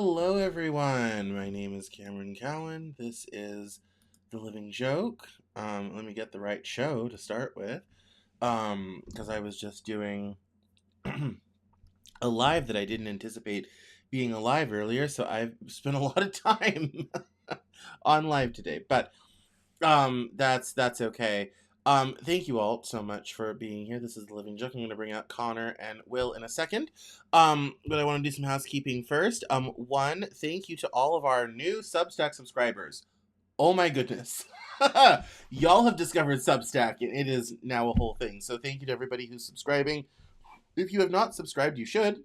Hello, everyone. My name is Cameron Cowan. This is The Living Joke. Let me get the right show to start with. Because I was just doing a live that I didn't anticipate being a live earlier, so I've spent a lot of time on live today. But that's okay. Thank you all so much for being here. This is The Living Joke. I'm going to bring out Connor and Will in a second. But I want to do some housekeeping first. One, thank you to all of our new Substack subscribers. Oh my goodness. Y'all have discovered Substack, and it is now a whole thing. So thank you to everybody who's subscribing. If you have not subscribed, you should.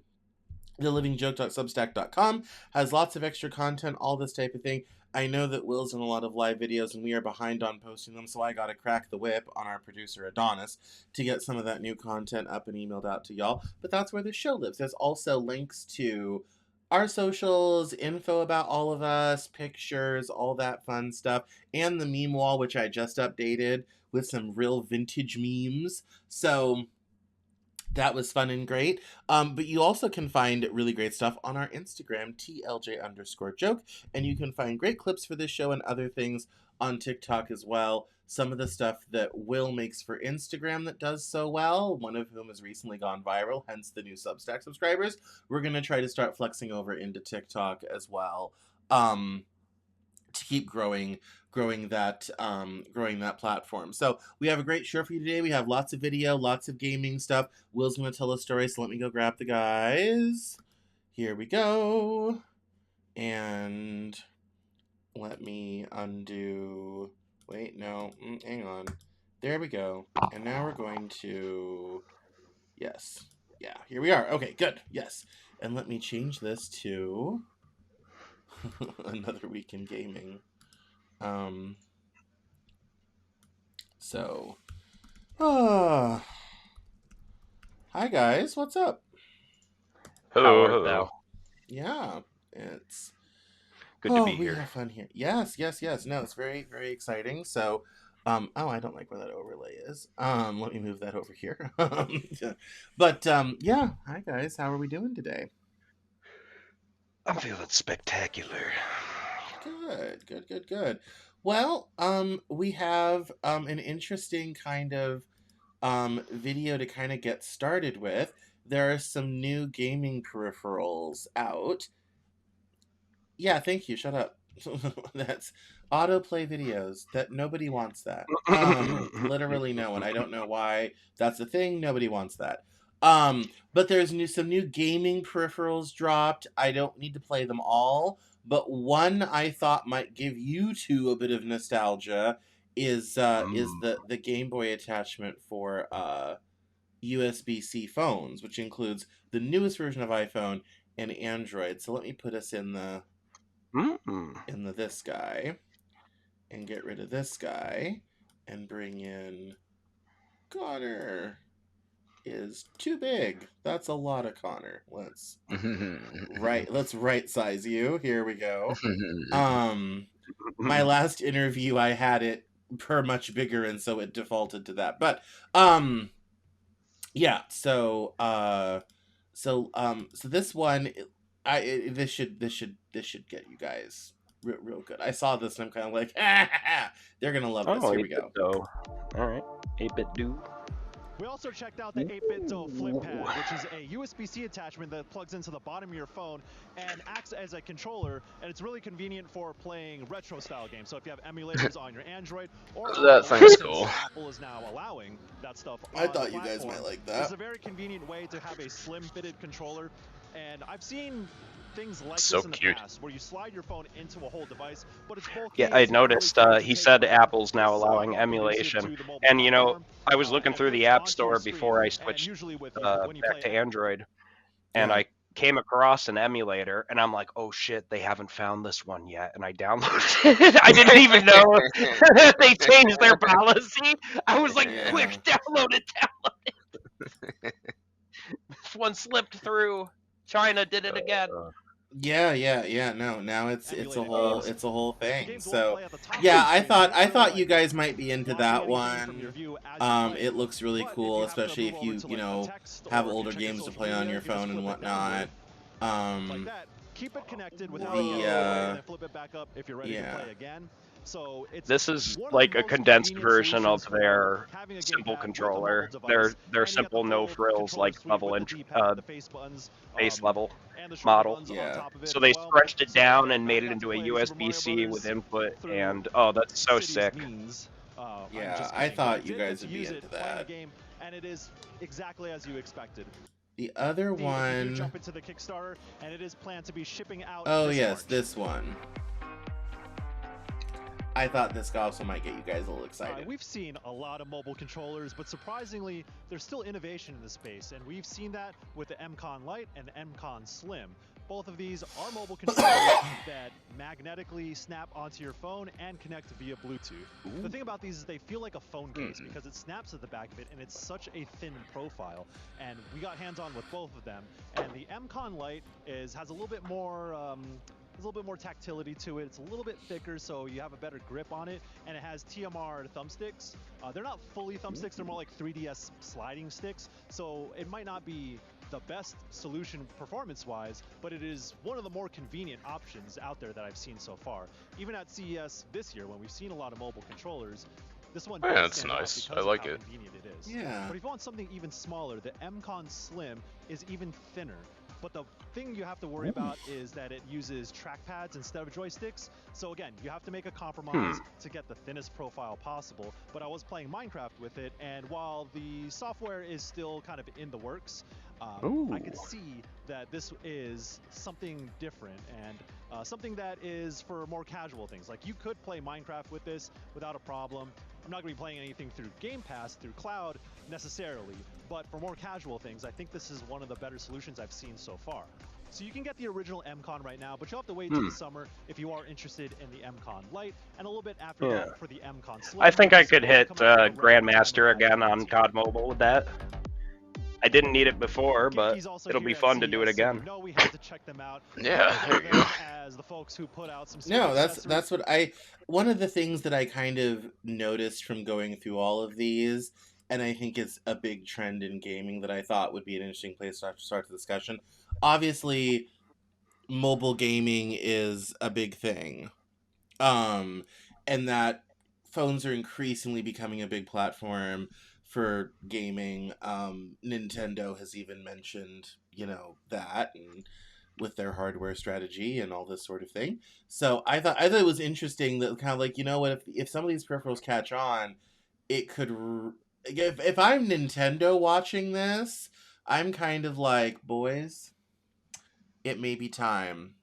TheLivingJoke.substack.com has lots of extra content, all this type of thing. I know that Will's in a lot of live videos and we are behind on posting them, so I gotta crack the whip on our producer Adonis to get some of that new content up and emailed out to y'all. But that's where the show lives. There's also links to our socials, info about all of us, pictures, all that fun stuff, and the meme wall, which I just updated with some real vintage memes. So that was fun and great. But you also can find really great stuff on our Instagram, TLJ_joke. And you can find great clips for this show and other things on TikTok as well. Some of the stuff that Will makes for Instagram that does so well, one of whom has recently gone viral, hence the new Substack subscribers. We're going to try to start flexing over into TikTok as well. To keep growing that platform. So we have a great show for you today. We have lots of video, lots of gaming stuff. Will's going to tell a story, so let me go grab the guys. Here we go. And let me undo. Wait, no, hang on. There we go. And now we're going to. Yes. Yeah, here we are. Okay, good. Yes. And let me change this to another week in gaming. So, hi guys, what's up? Hello. Yeah, it's Good to be we here. have fun here. Yes. No, it's very, very exciting. So, oh, I don't like where that overlay is. Let me move that over here. But yeah, hi guys, how are we doing today? I'm feeling spectacular. Good. Well, we have an interesting kind of video to kind of get started with. There are some new gaming peripherals out. Yeah, thank you. Shut up. That's autoplay videos. That nobody wants that. Literally no one. I don't know why that's a thing. Nobody wants that. But there's some new gaming peripherals dropped. I don't need to play them all, but one I thought might give you two a bit of nostalgia is the Game Boy attachment for USB-C phones, which includes the newest version of iPhone and Android. So let me put us in the this guy and get rid of this guy and bring in Connor. Is too big. That's a lot of Connor. Let's right size you. Here we go. My last interview I had it per much bigger, and so it defaulted to that. But yeah, so this one this should get you guys real good. I saw this and I'm kind of like, they're gonna love this. Here we go. All right, 8-bit do. We also checked out the 8-bit flip pad, which is a USB-C attachment that plugs into the bottom of your phone and acts as a controller, and it's really convenient for playing retro-style games. So if you have emulators on your Android or that thing's cool. Apple is now allowing that stuff on I thought the you guys might like that. It's a very convenient way to have a slim-fitted controller, and I've seen things like So this in the cute. past, where you slide your phone into a whole device, but it's bulky. Yeah, I noticed he said Apple's now allowing emulation, and you know, I was looking through the App Store before I switched back to Android, and I came across an emulator, and I'm like, oh shit, they haven't found this one yet, and I downloaded it. I didn't even know they changed their policy. I was like, quick, download it. This one slipped through. China did it again. Yeah. No, now it's a whole thing. So yeah, I thought you guys might be into that one. It looks really cool, especially if you have older games to play on your phone and whatnot. keep it connected without it getting in the way, and The then flip it back up if you're ready to yeah. play again. So it's This is one of the like a most condensed convenient version of solutions for their having a simple gamepad with a mobile controller. device, Their and you get the simple no full frills controller like suite level with the D-pad, the face buttons, base level and the shoulder model. buttons on Yeah. top of it So as they well. stretched it So down again, and I made it got to into a play Super Mario USB-C with Brothers input, through and oh, that's so City's sick. means. I'm Yeah, just I kidding, but I thought you did get guys to would be use into it playing the that. game, and it is exactly as you expected. The other Indeed, if you do one, jump into the Kickstarter, and it is planned to be shipping out oh this yes, March. this one. I thought this also might get you guys a little excited. We've seen a lot of mobile controllers, but surprisingly, there's still innovation in the space, and we've seen that with the M-Con Lite and the M-Con Slim. Both of these are mobile controllers that magnetically snap onto your phone and connect via Bluetooth. The thing about these is they feel like a phone case because it snaps at the back of it, and it's such a thin profile. And we got hands-on with both of them. And the M-Con Lite has a little bit more there's a little bit more tactility to it. It's a little bit thicker, so you have a better grip on it. And it has TMR thumbsticks. They're not fully thumbsticks. They're more like 3DS sliding sticks. So it might not be the best solution performance-wise, but it is one of the more convenient options out there that I've seen so far. Even at CES this year, when we've seen a lot of mobile controllers, this one does that's stand out nice. because I of like how it. convenient it is. Yeah. But if you want something even smaller, the M-Con Slim is even thinner. But the thing you have to worry about is that it uses trackpads instead of joysticks. So again, you have to make a compromise to get the thinnest profile possible. But I was playing Minecraft with it, and while the software is still kind of in the works, I could see that this is something different and something that is for more casual things. Like you could play Minecraft with this without a problem. I'm not going to be playing anything through Game Pass, through cloud necessarily, but for more casual things, I think this is one of the better solutions I've seen so far. So you can get the original M-Con right now, but you'll have to wait till the summer if you are interested in the M-Con Lite, and a little bit after that for the M-Con Slim. I think which I is could supposed to hit come out around the time Grandmaster of again Advent on here. COD Mobile with that. I didn't need it before, but Genki's also it'll here be at fun to do it CES, so again. you know we had to check them out. Yeah, Not there of you go. them as the folks who put out some slick No, accessories. that's what one of the things that I kind of noticed from going through all of these, and I think it's a big trend in gaming that I thought would be an interesting place to start the discussion. Obviously, mobile gaming is a big thing. And that phones are increasingly becoming a big platform for gaming. Nintendo has even mentioned, that and with their hardware strategy and all this sort of thing. So I thought it was interesting that kind of like, what, if some of these peripherals catch on, it could if I'm Nintendo watching this, I'm kind of like, boys, it may be time.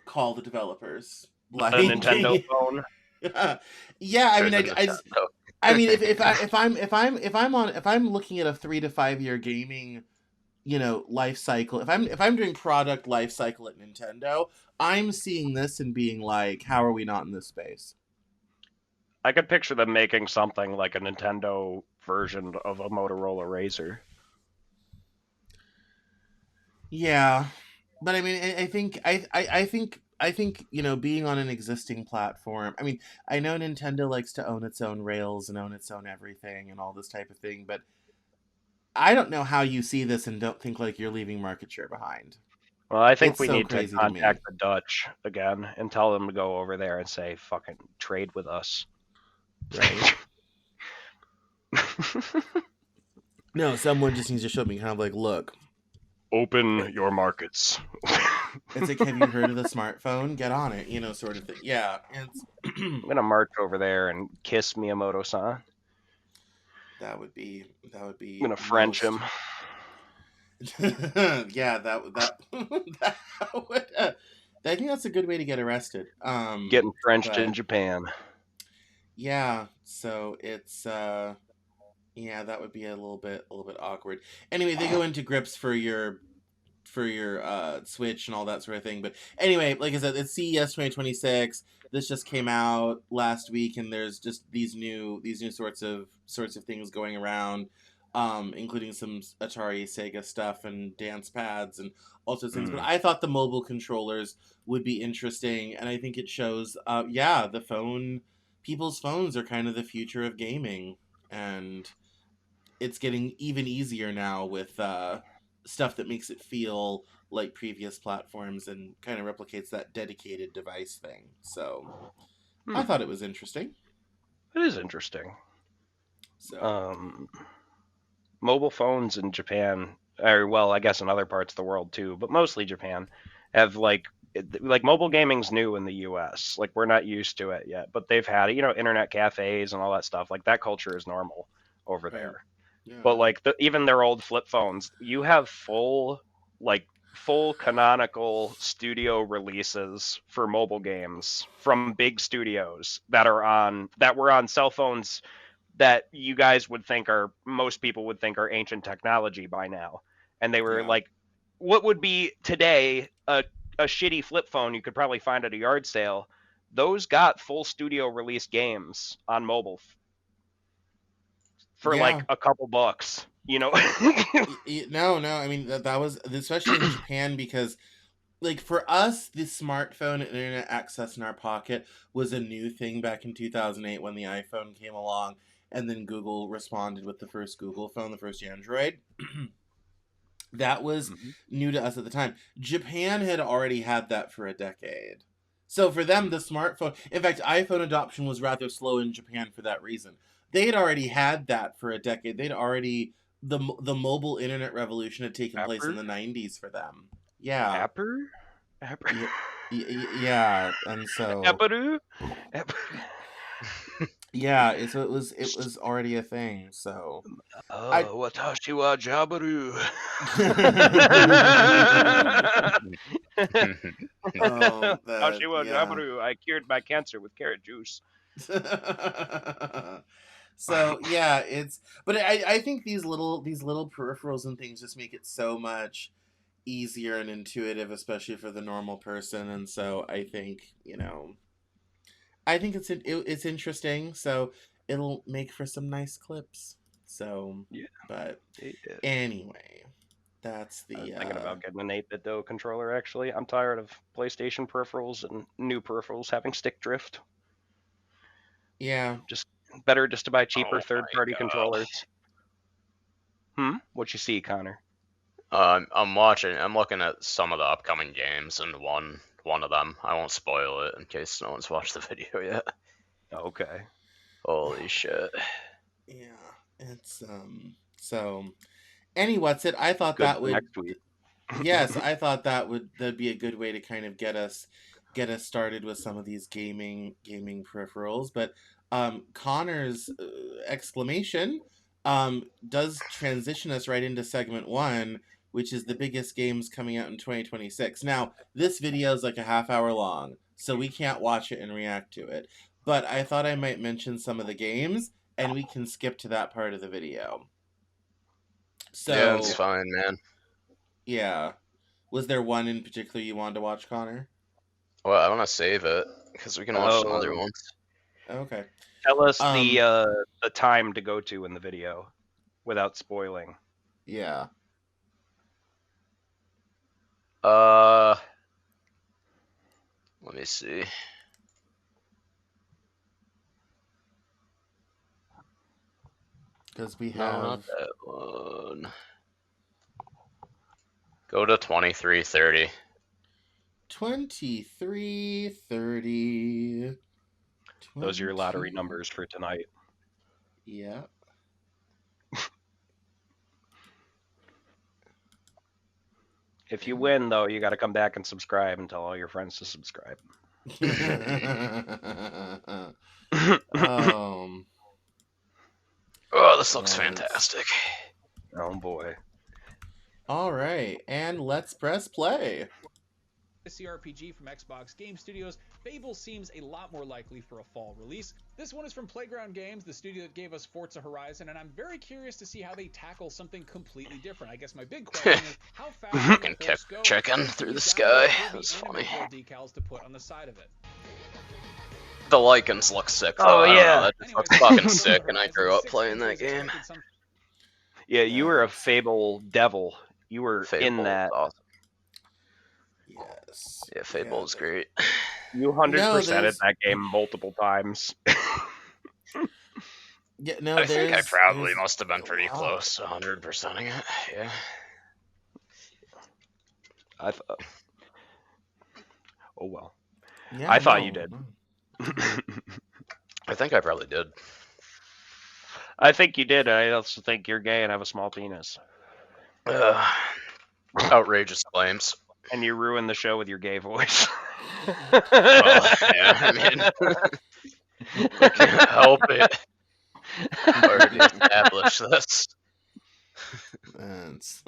Call the developers. The Like, Nintendo phone. yeah, I mean, Turn the I mean, Nintendo. if I'm looking at a 3 to 5 year gaming, life cycle, if I'm doing product life cycle at Nintendo, I'm seeing this and being like, how are we not in this space? I could picture them making something like a Nintendo version of a Motorola Razr. Yeah, but I mean, I think being on an existing platform. I mean, I know Nintendo likes to own its own rails and own its own everything and all this type of thing, but I don't know how you see this and don't think like you're leaving market share behind. Well, I think It's we so need to crazy to me. contact the Dutch again and tell them to go over there and say, fucking trade with us. Right? No, someone just needs to show me kind of like, look, Open your markets. it's like, have you heard of the smartphone? Get on it, sort of thing. Yeah, it's I'm gonna march over there and kiss Miyamoto-san. that would be I'm gonna French him. Yeah, that would. I think that's a good way to get arrested. Getting Frenched in but Japan. yeah, so it's yeah, that would be a little bit awkward. Anyway, they go into grips for your Switch and all that sort of thing. But anyway, like I said, it's CES 2026. This just came out last week, and there's just these new sorts of things going around, including some Atari, Sega stuff, and dance pads, and all sorts of things. But I thought the mobile controllers would be interesting, and I think it shows. Yeah, people's phones are kind of the future of gaming, and it's getting even easier now with stuff that makes it feel like previous platforms and kind of replicates that dedicated device thing. So I thought it was interesting. It is interesting. So mobile phones in Japan, or well, I guess in other parts of the world too, but mostly Japan, have like mobile gaming's new in the U.S. Like we're not used to it yet, but they've had internet cafes and all that stuff. Like that culture is normal over right. there. Yeah. But like even their old flip phones, you have full canonical studio releases for mobile games from big studios that were on cell phones that you guys would think most people would think are ancient technology by now. And they were like, what would be today a shitty flip phone you could probably find at a yard sale. Those got full studio release games on mobile for like a couple bucks, No, I mean that was especially in Japan, because like for us, the smartphone and internet access in our pocket was a new thing back in 2008 when the iPhone came along, and then Google responded with the first Google phone, the first Android. That was new to us at the time. Japan had already had that for a decade. So for them, the smartphone, in fact, iPhone adoption was rather slow in Japan for that reason. They had already had that for a decade. The mobile internet revolution had taken place in the 90s for them. Yeah. Yeah, and so yeah, so it was already a thing. So watashi wa jabaru. Watashi wa jabaru. I cured my cancer with carrot juice. So yeah, but I think these little peripherals and things just make it so much easier and intuitive, especially for the normal person. And so I think it's interesting. So it'll make for some nice clips. So yeah, but anyway, that's the. I was thinking about getting an 8-bit DO controller. Actually, I'm tired of PlayStation peripherals and new peripherals having stick drift. Yeah, just better just to buy cheaper third-party controllers. What you see, Connor? I'm looking at some of the upcoming games, and one of them, I won't spoil it in case no one's watched the video yet. Okay. Holy shit. Yeah, it's so anyway, I thought good that would next week. Yes, I thought that'd be a good way to kind of get us started with some of these gaming peripherals. But Connor's exclamation does transition us right into segment 1, which is the biggest games coming out in 2026. Now, this video is like a half hour long, so we can't watch it and react to it. But I thought I might mention some of the games, and we can skip to that part of the video. So yeah, it's fine, man. Yeah. Was there one in particular you wanted to watch, Connor? Well, I want to save it because we can watch some other ones. Okay. Tell us the time to go to in the video without spoiling. Yeah. Let me see. Because we have... No, not that one. Go to 23:30. 23:30. Those are your lottery numbers for tonight. Yeah. If you win, though, you got to come back and subscribe and tell all your friends to subscribe. Oh, this looks fantastic. Oh, boy. All right, and let's press play. A CRPG from Xbox Game Studios, Fable seems a lot more likely for a fall release. This one is from Playground Games, the studio that gave us Forza Horizon, and I'm very curious to see how they tackle something completely different. I guess my big question is, how fast can the horse go? Chicken through the sky. That's funny. Decals to put on the side of it. The lichens look sick, though. Oh, yeah. That just looks fucking sick, and I grew up playing that game. Yeah, you were a Fable devil. You were in that. Awesome. Yes. Yeah, Fable was great. You 100%ed that game multiple times. Yeah, no, I think I probably must have been pretty close to 100%ing it. Yeah. Oh well. Yeah, I thought you no, did. no. I think I probably did. I think you did. I also think you're gay and have a small penis. Outrageous claims. And you ruined the show with your gay voice. Well, yeah, I mean, I can't help it. I've already established this. That's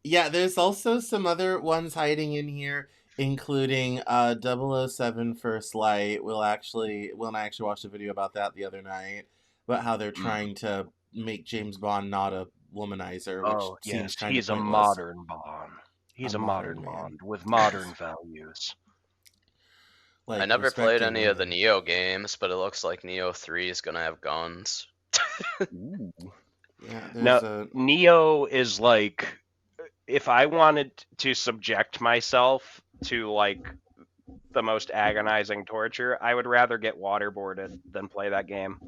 yeah, there's also some other ones hiding in here, including 007 First Light. Will and I actually watched a video about that the other night, about how they're trying to make James Bond not a womanizer, which Oh, seems yes, kind of he's a pointless. modern Bond. He's A a modern modern man. Bond with modern values. Like I never played respecting any of the women. Neo games, but it looks like Neo 3 is gonna have guns. Ooh. Yeah, Now, there's a Neo is like, if I wanted to subject myself to like the most agonizing torture, I would rather get waterboarded than play that game.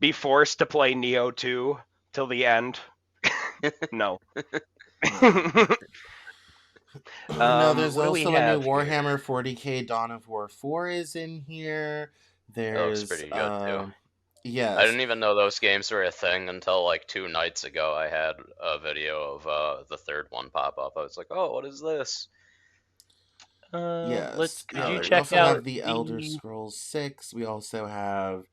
Be forced to play Neo 2 till the end. No. no, there's What do we also a new have here? Warhammer 40k Dawn of War 4 is in here. That looks There's pretty good too. I yes. didn't even know those games were a thing until like 2 nights ago. I had a video of the third one pop up. I was like, oh, what is this? Yes. Could you We check also out have the Elder Scrolls 6. We also have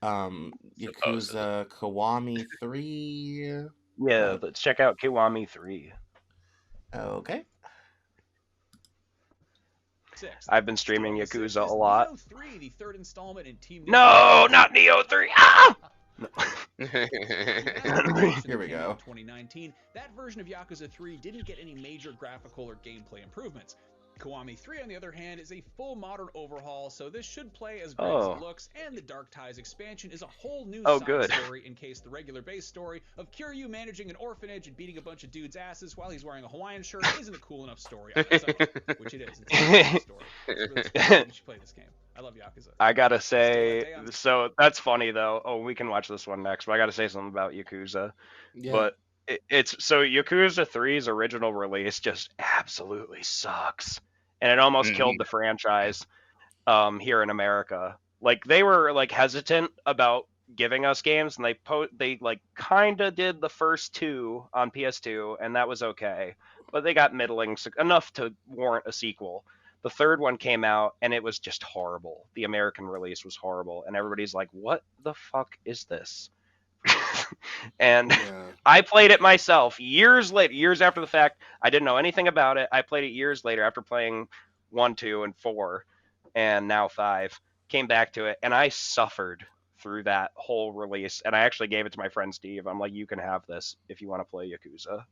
Supposedly. Yakuza Kiwami 3. Yeah, let's check out Kiwami 3. Okay. I've been streaming Yakuza a lot. Neo 3, the third installment in Team No, not Neo 3. Ah! Here we go. 2019, that version of Yakuza 3 didn't get any major graphical or gameplay improvements. Kiwami 3, on the other hand, is a full modern overhaul, so this should play as great as it looks, and the Dark Ties expansion is a whole new side story in case the regular base story of Kiryu managing an orphanage and beating a bunch of dudes' asses while he's wearing a Hawaiian shirt isn't a cool enough story on its own, which it is. It's a cool story. It's really cool. You should play this game. I love Yakuza. I gotta say, so that's funny though. Oh, we can watch this one next, but I gotta say something about Yakuza. Yeah. But it's so Yakuza 3's original release just absolutely sucks, and it almost killed the franchise here in America. Like they were like hesitant about giving us games, and they like kind of did the first 2 on PS2, and that was okay, but they got middling enough to warrant a sequel. The third one came out, and it was just horrible. The American release was horrible, and everybody's like, "What the fuck is this?" And I played it myself years later, years after the fact. I didn't know anything about it. I played it years later after playing 1, 2, and 4, and now 5. Came back to it, and I suffered through that whole release. And I actually gave it to my friend Steve. I'm like, you can have this if you want to play Yakuza.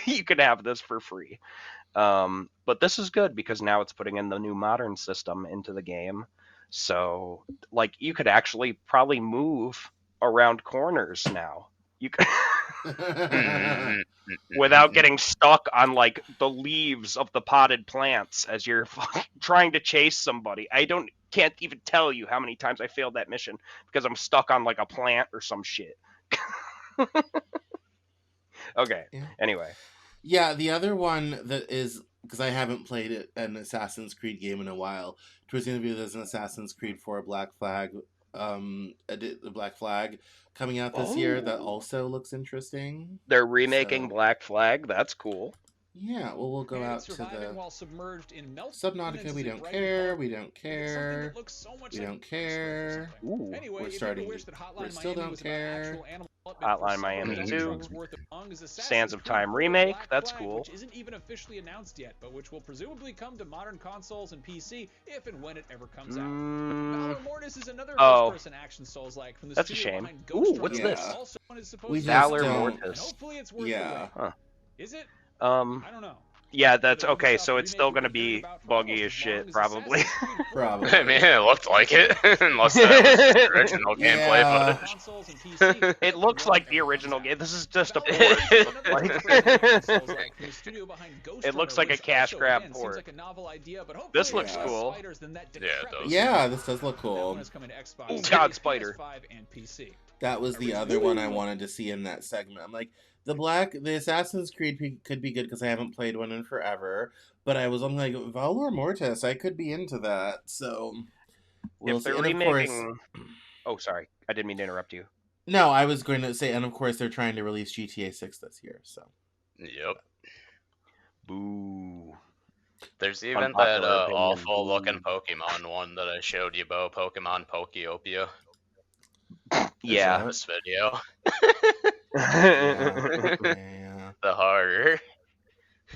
You can have this for free. But this is good because now it's putting in the new modern system into the game. So, like, you could actually probably move around corners now. You could without getting stuck on like the leaves of the potted plants as you're trying to chase somebody. Can't even tell you how many times I failed that mission because I'm stuck on like a plant or some shit. Okay. Yeah. Anyway. Yeah, the other one that is, because I haven't played an Assassin's Creed game in a while. Towards the end of the video, there's an Assassin's Creed 4 Black Flag, the Black Flag coming out this year that also looks interesting. They're remaking Black Flag. That's cool. Yeah, well, we'll go out to the while submerged in Subnautica. We don't care. We don't care. We don't care. Anyway, We're starting. We still don't care. Hotline Miami 2, Sands of Time remake. That's cool. Which isn't even officially announced yet, but which will presumably come to modern consoles and PC if and when it ever comes out. Valor Mortis is another first-person action Souls-like from the That's a studio shame. Ooh, what's this? Valor Mortis. Hopefully it's worth the wait. Huh. Is it? I don't know. Yeah, that's okay. So it's still gonna be buggy as shit, probably. Probably. I mean, it looked like it, unless that was the original gameplay footage. It looks like the original game. This is just a port. It looks like a cash grab port. This looks cool. Yeah, it does. Yeah, this does look cool. Oh, God, Spider. That was the other one I wanted to see in that segment. I'm like, the Assassin's Creed could be good because I haven't played one in forever. But I'm like, Valor Mortis, I could be into that. So we'll If see. they're And of course, remaking, oh sorry, I didn't mean to interrupt you. no, I was going to say, and of course they're trying to release GTA 6 this year. So Yep. Boo. There's even that Unpopular opinion, awful boo. looking Pokemon one that I showed you, Bo. Pokemon Pokeopia. Yeah. This video. yeah. The horror.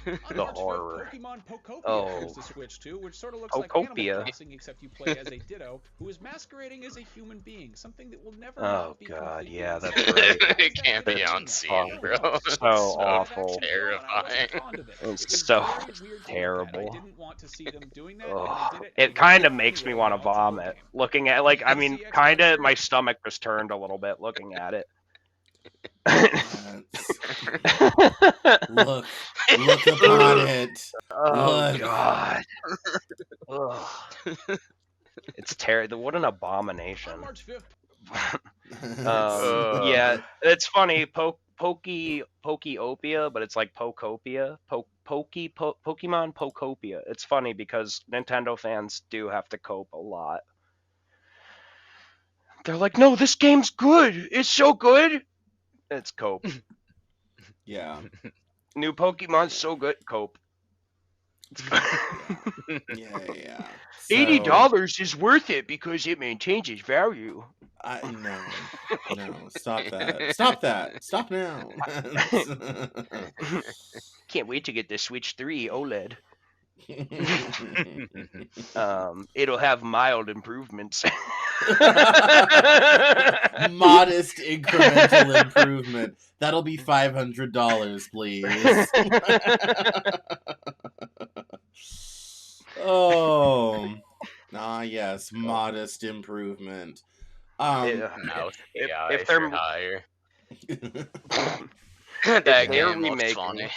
On The March 5th, horror. Pokemon Pokopia Oh. comes to Switch 2, which sort of looks like Animal Pokopia. Crossing, except you play as a Ditto who is masquerading as a human being, something that will never Oh, not be God, completely yeah, that's unseen. right. Why is It that can't even be a thing unseen, yet? I don't bro. know. So It's a live awful. action film, and I wasn't Terrifying. fond of it. It's It was so very weird to look at. I terrible. didn't want to see them doing that, and they did it. It kind of makes me want to vomit. Looking at, like, I mean, kind of, my stomach just turned a little bit looking at it. Look upon it. Oh, Look. God. It's terrible. What an abomination. On March 5th, yeah, it's funny. Pokeopia, but it's like Pokopia. Pokemon Pokopia. It's funny because Nintendo fans do have to cope a lot. They're like, no, this game's good. It's so good. It's cope. Yeah. New Pokemon's so good. Cope. Yeah. $80 is worth it because it maintains its value. No. Stop that. Stop now. Can't wait to get the Switch 3 OLED. It'll have mild improvements. Modest incremental improvement. That'll be $500, please. Yes, modest improvement. If they're higher. That game looks funny.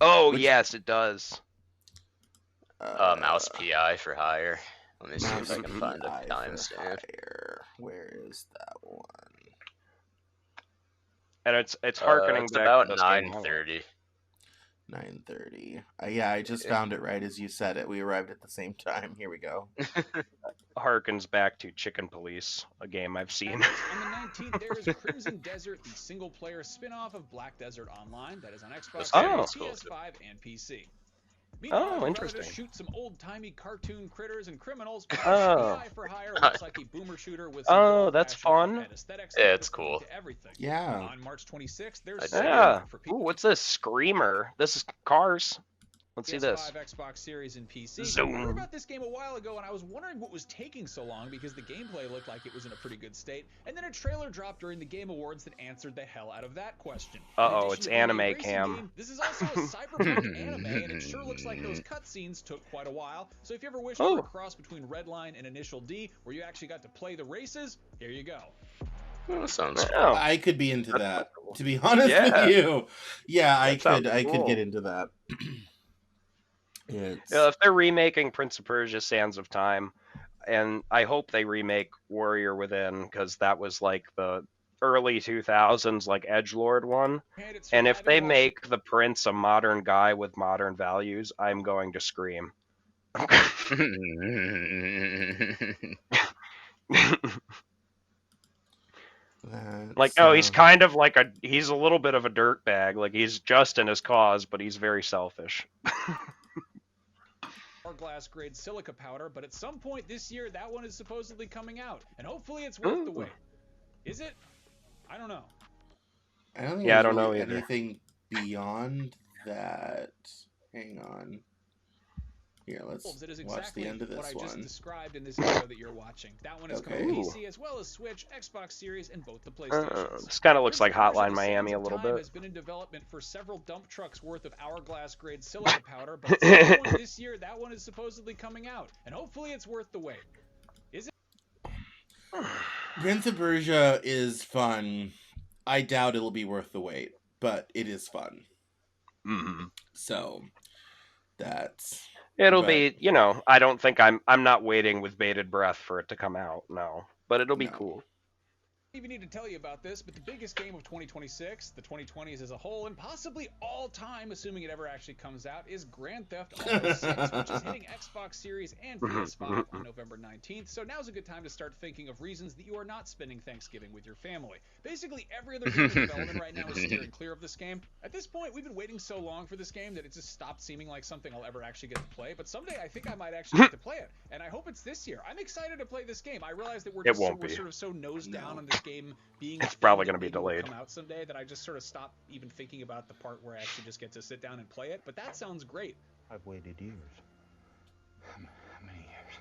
Oh, yes, it does. Mouse PI for hire. Let me see if I can find a timestamp. Where is that one? And it's harkening it's back about to 9:30. 9:30. Yeah, I just found it right as you said it. We arrived at the same time. Here we go. Harkens back to Chicken Police, a game I've seen. On the 19th, there is Crimson Desert, the single-player spin-off of Black Desert Online that is on Xbox, PS5, and PC. Meanwhile, interesting. To shoot some old-timey cartoon critters and criminals. PI for Hire looks like a boomer shooter with some that's fun. Aesthetics. Yeah, it's cool. Yeah. On March 26th, there's for people. Ooh, what's this? Screamer. This is Cars. Let's see this. Xbox Series and PC. Zoom. I heard about this game a while ago, and I was wondering what was taking so long because the gameplay looked like it was in a pretty good state. And then a trailer dropped during the Game Awards that answered the hell out of that question. It's anime cam. This is also a cyberpunk anime, and it sure looks like those cutscenes took quite a while. So if you ever wish for a cross between Redline and Initial D, where you actually got to play the races, here you go. That sounds fun. I could be into that. To be honest with you, I could get into that. If they're remaking Prince of Persia: Sands of Time, and I hope they remake Warrior Within because that was like the early 2000s like edgelord one. And if they make the prince a modern guy with modern values, I'm going to scream. Like, no, he's kind of like he's a little bit of a dirtbag. Like, he's just in his cause, but he's very selfish. Hourglass grade silica powder, but at some point this year that one is supposedly coming out, and hopefully it's worth the wait. Is it? I don't know. I don't think I don't know either. Anything beyond that. Hang on. Here, let's watch the end of this what I just one. described in this video that you're watching. That one is coming to PC as well as Switch, Xbox Series, and both the PlayStations. This kind of looks like Hotline Miami a little bit. Has been in development for several dump trucks worth of hourglass grade silica powder, but at some point this year that one is supposedly coming out, and hopefully it's worth the wait. Is it? Prince of Persia is fun. I doubt it'll be worth the wait, but it is fun. Mm-hmm. So that's. It'll be, I don't think I'm not waiting with bated breath for it to come out, no. But it'll be cool. Even need to tell you about this, but the biggest game of 2026, the 2020s as a whole, and possibly all time, assuming it ever actually comes out, is Grand Theft Auto 6, which is hitting Xbox Series and PS5 on November 19th. So now's a good time to start thinking of reasons that you are not spending Thanksgiving with your family. Basically, every other game in development right now is steering clear of this game. At this point, we've been waiting so long for this game that it just stopped seeming like something I'll ever actually get to play. But someday I think I might actually get to play it, and I hope it's this year. I'm excited to play this game. I realize that we're sort of so nose down on this game being it's probably going to be delayed. Come out someday that I just sort of stop even thinking about the part where I actually just get to sit down and play it. But that sounds great. I've waited years. How many years?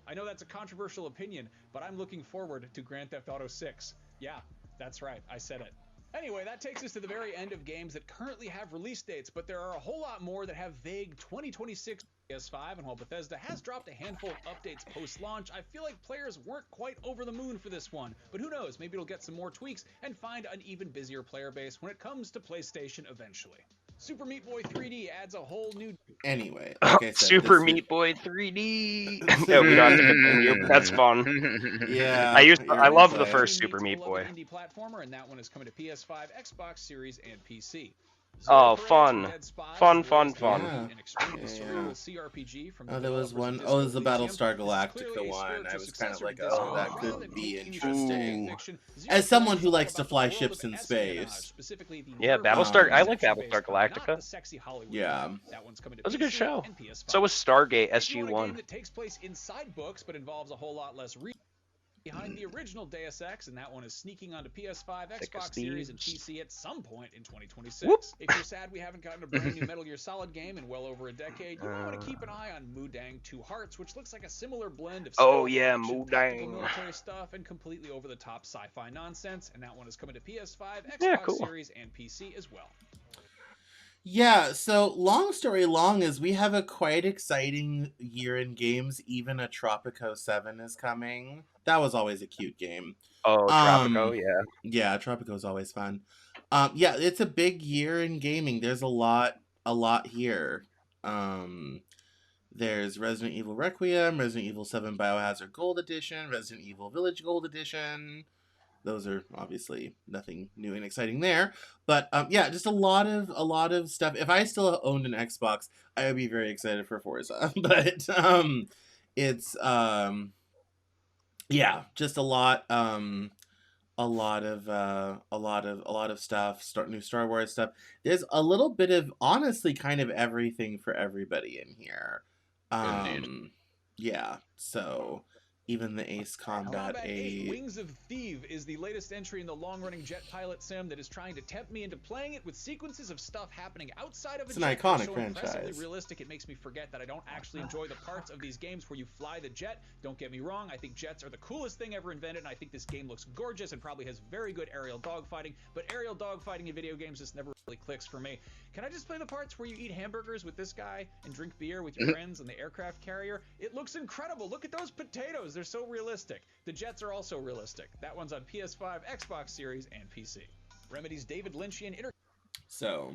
I know that's a controversial opinion, but I'm looking forward to Grand Theft Auto 6. Yeah, that's right. I said it. Anyway, that takes us to the very end of games that currently have release dates, but there are a whole lot more that have vague 2026 PS5, and while Bethesda has dropped a handful of updates post-launch, I feel like players weren't quite over the moon for this one. But who knows, maybe it'll get some more tweaks and find an even busier player base when it comes to PlayStation eventually. Super Meat Boy 3D adds a whole new... Anyway, like I said, Super Meat Boy 3D. No, we don't have to continue, but that's fun. Yeah, I love the first Super Meat Boy. Indie platformer, and that one is coming to PS5, Xbox Series, and PC. Oh, fun. Yeah. An extremely surreal CRPG from there was one. Oh, it was the Battlestar Galactica one. I was kind of like, oh, that could be interesting. As someone who likes to fly ships in space. Yeah, Battlestar. I like Battlestar Galactica. Yeah, that one's coming to It was a good show. PS5. So was Stargate If you want a game SG-1. that takes place inside books but involves a whole lot less behind the original Deus Ex, and that one is sneaking onto PS5, Xbox Series, and PC at some point in 2026. Whoop. If you're sad we haven't gotten a brand new Metal Gear Solid game in well over a decade, you might want to keep an eye on Mudang Two Hearts, which looks like a similar blend of Oh, stealth yeah, action, Mudang. tactical military stuff and completely over-the-top sci-fi nonsense, and that one is coming to PS5, Xbox Yeah, cool. Series, and PC as well. Yeah, so long story long is we have a quite exciting year in games. Even a Tropico 7 is coming. That was always a cute game. Oh, Tropico, yeah. Yeah, Tropico is always fun. Yeah, it's a big year in gaming. There's a lot here. There's Resident Evil Requiem, Resident Evil 7 Biohazard Gold Edition, Resident Evil Village Gold Edition. Those are obviously nothing new and exciting there, but yeah, just a lot of stuff. If I still owned an Xbox, I would be very excited for Forza. But it's yeah, just a lot of stuff. New Star Wars stuff. There's a little bit of honestly kind of everything for everybody in here. Indeed. Yeah, so. Even the Ace Combat 8. Wings of Thief is the latest entry in the long-running jet pilot sim that is trying to tempt me into playing it with sequences of stuff happening outside of it's a an jet. iconic so franchise. Impressively realistic, it makes me forget that I don't actually enjoy the parts of these games where you fly the jet. Don't get me wrong, I think jets are the coolest thing ever invented, and I think this game looks gorgeous and probably has very good aerial dogfighting, but aerial dogfighting in video games just never really clicks for me. Can I just play the parts where you eat hamburgers with this guy and drink beer with your friends on the aircraft carrier? It looks incredible. Look at those potatoes. They're so realistic. The jets are also realistic. That one's on PS5, Xbox Series, and PC. Remedy's David Lynchian So,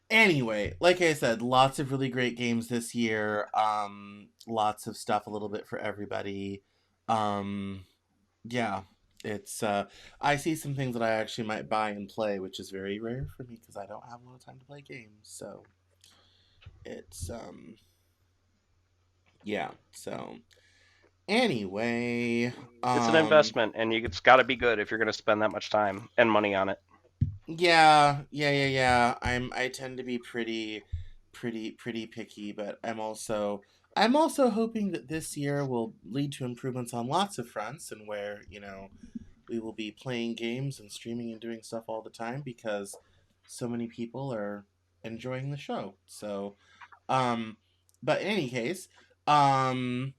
anyway, like I said, lots of really great games this year. Lots of stuff, a little bit for everybody. Yeah, it's I see some things that I actually might buy and play, which is very rare for me because I don't have a lot of time to play games. So, it's yeah. So, anyway, It's an investment, and it's got to be good if you're going to spend that much time and money on it. Yeah. I tend to be pretty picky, but I'm also hoping that this year will lead to improvements on lots of fronts, and where we will be playing games and streaming and doing stuff all the time because so many people are enjoying the show. So, but in any case, do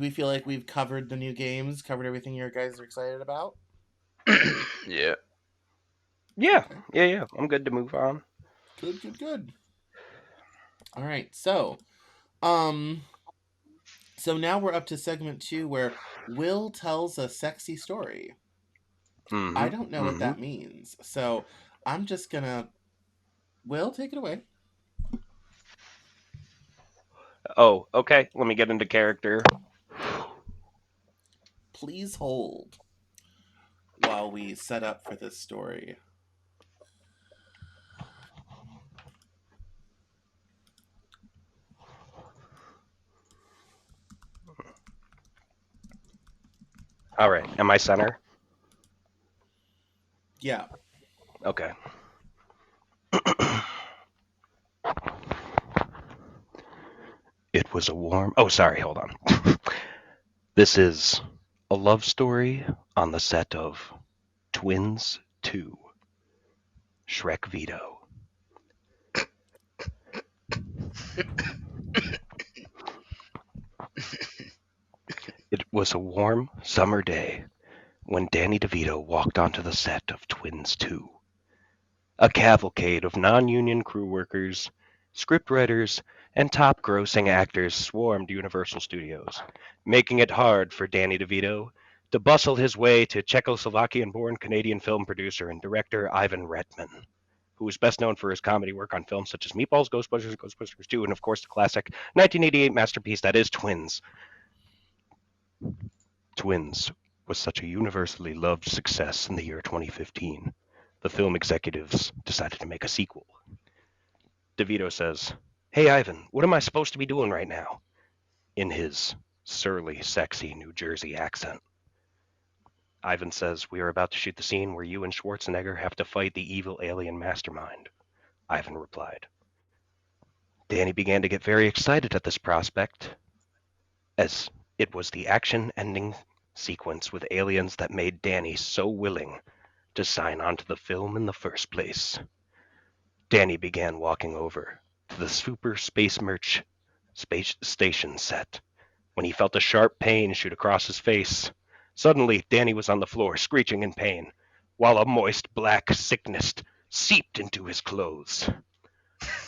we feel like we've covered the new games, covered everything you guys are excited about? Yeah. Yeah, okay. Yeah. I'm good to move on. Good. All right, so now we're up to segment 2 where Will tells a sexy story. Mm-hmm. I don't know what that means, so I'm just gonna... Will, take it away. Oh, okay. Let me get into character. Please hold. while we set up for this story. All right. Am I center? Yeah. Okay. It was a warm. Oh, sorry. Hold on. This is a love story on the set of Twins 2, Shrek Veto. It was a warm summer day when Danny DeVito walked onto the set of Twins 2. A cavalcade of non-union crew workers, scriptwriters, and top-grossing actors swarmed Universal Studios, making it hard for Danny DeVito to bustle his way to Czechoslovakian-born Canadian film producer and director Ivan Reitman, who is best known for his comedy work on films such as Meatballs, Ghostbusters, Ghostbusters 2, and of course the classic 1988 masterpiece that is Twins. Twins was such a universally loved success in the year 2015, the film executives decided to make a sequel. DeVito says, "Hey Ivan, what am I supposed to be doing right now?" in his surly, sexy New Jersey accent. Ivan says, "We are about to shoot the scene where you and Schwarzenegger have to fight the evil alien mastermind." Ivan replied. Danny began to get very excited at this prospect, as it was the action-ending sequence with aliens that made Danny so willing to sign on to the film in the first place. Danny began walking over to the Super Space Merch space station set when he felt a sharp pain shoot across his face. Suddenly, Danny was on the floor, screeching in pain, while a moist black sickness seeped into his clothes.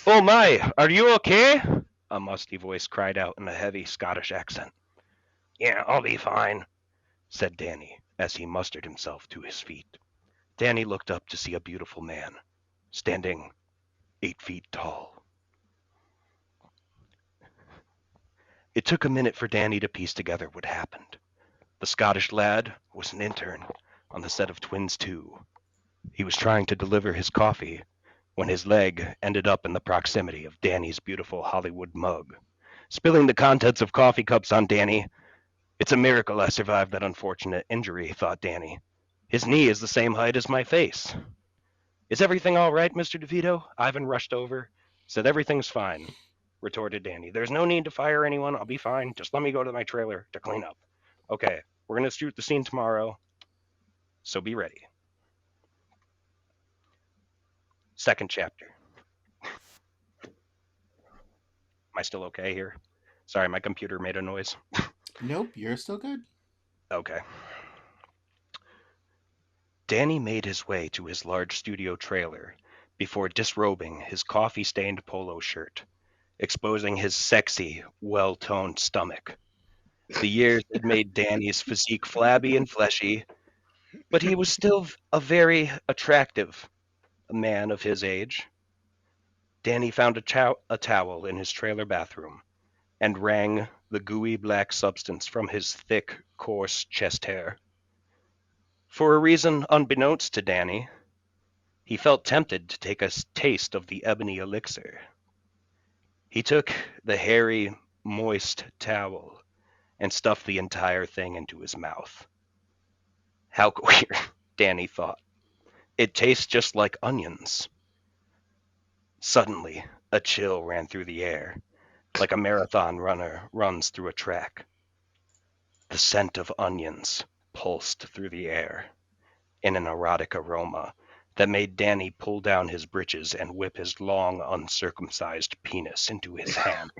"Oh my, are you okay?" a musty voice cried out in a heavy Scottish accent. "Yeah, I'll be fine," said Danny as he mustered himself to his feet. Danny looked up to see a beautiful man, standing 8 feet tall. It took a minute for Danny to piece together what happened. The Scottish lad was an intern on the set of Twins 2. He was trying to deliver his coffee when his leg ended up in the proximity of Danny's beautiful Hollywood mug, spilling the contents of coffee cups on Danny. "It's a miracle I survived that unfortunate injury," thought Danny. "His knee is the same height as my face." "Is everything all right, Mr. DeVito?" Ivan rushed over, said. "Everything's fine," retorted Danny. "There's no need to fire anyone. I'll be fine. Just let me go to my trailer to clean up." "Okay, we're going to shoot the scene tomorrow, so be ready." Second chapter. Am I still okay here? Sorry, my computer made a noise. Nope, you're still good. Okay. Danny made his way to his large studio trailer before disrobing his coffee-stained polo shirt, exposing his sexy, well-toned stomach. The years had made Danny's physique flabby and fleshy, but he was still a very attractive man of his age. Danny found a towel in his trailer bathroom and wrung the gooey black substance from his thick, coarse chest hair. For a reason unbeknownst to Danny, he felt tempted to take a taste of the ebony elixir. He took the hairy, moist towel and stuffed the entire thing into his mouth. How weird, Danny thought. It tastes just like onions. Suddenly, a chill ran through the air, like a marathon runner runs through a track. The scent of onions pulsed through the air in an erotic aroma that made Danny pull down his breeches and whip his long, uncircumcised penis into his hand.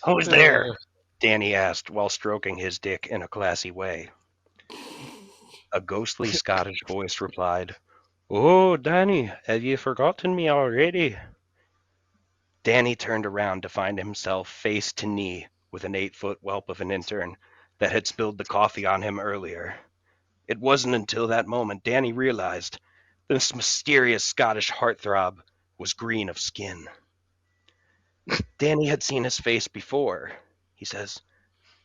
"Who's there?" Danny asked while stroking his dick in a classy way. A ghostly Scottish voice replied, "Oh, Danny, have you forgotten me already?" Danny turned around to find himself face to knee with an 8-foot whelp of an intern that had spilled the coffee on him earlier. It wasn't until that moment Danny realized this mysterious Scottish heartthrob was green of skin. Danny had seen his face before. He says,